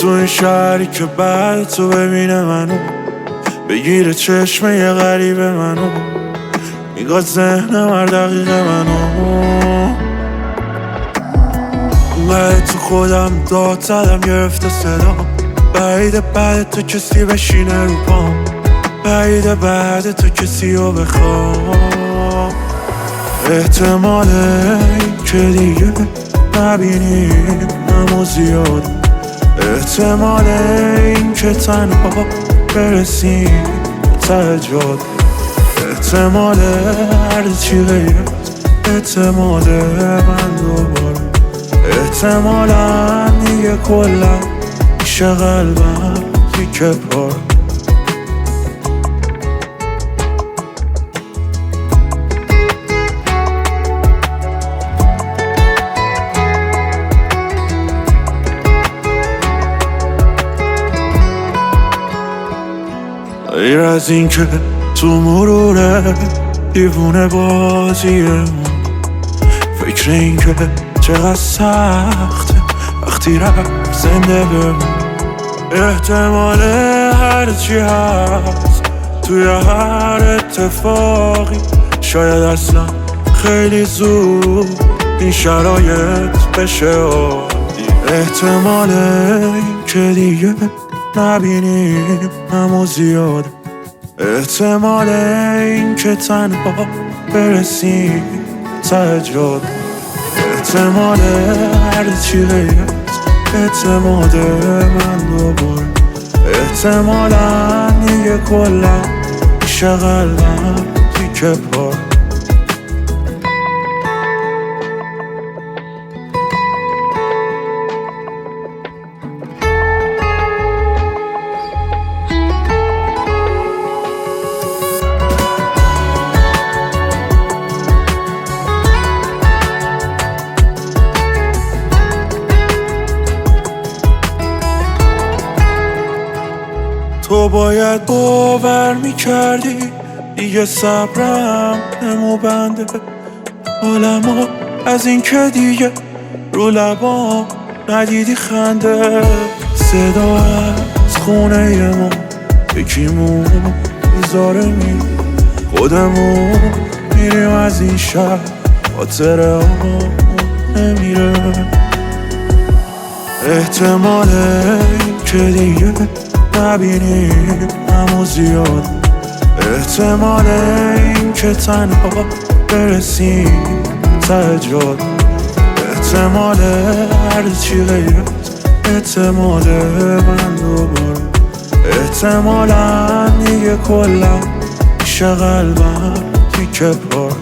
تو این شهری که بعد تو ببینه منو، بگیره چشم یه غریب منو، نگاه ذهنم هر دقیقه منو. اونقدر تو خودم داد زدم گرفته صدام، بعیده بعد تو کسی بشینه رو پام، بعیده بعد تو کسی رو بخوام. احتماله این که دیگه نبینیم همو زیاده، احتماله این که تنها برسیم ته جاده، احتماله هر چی غیر احتماله من دوباره، احتمالا دیگه کلا میشه قلبم تیکه پاره. غیر از این که تو مروره دیوونه بازیمون، فکر این که چقدر سخته وقتی رفت زنده بمون. احتماله هرچی هست توی هر اتفاقی، شاید اصلا خیلی زود این شرایط بشه عادی. احتماله این که دیگه نبینیم همو زیاده، احتماله این که تنها برسیم ته جاده، احتماله هرچی غیر احتماله من دوباره، احتمالا دیگه کلا میشه قلبم تیکه پاره. تو باید باور میکردی دیگه صبرم نمو بنده، حالمو از این که دیگه رو لبام ندیدی خنده. صدا از خونه ما یکیمون میذاره می خودمون میریم از این شهر، خاطره ها نمیره. احتماله این که دیگه نبینیم همو زیاده، احتماله این که تنها برسیم ته جاده، احتماله هرچی غیر احتماله من دوباره، احتمالا دیگه کلا میشه قلبم تیکه پاره.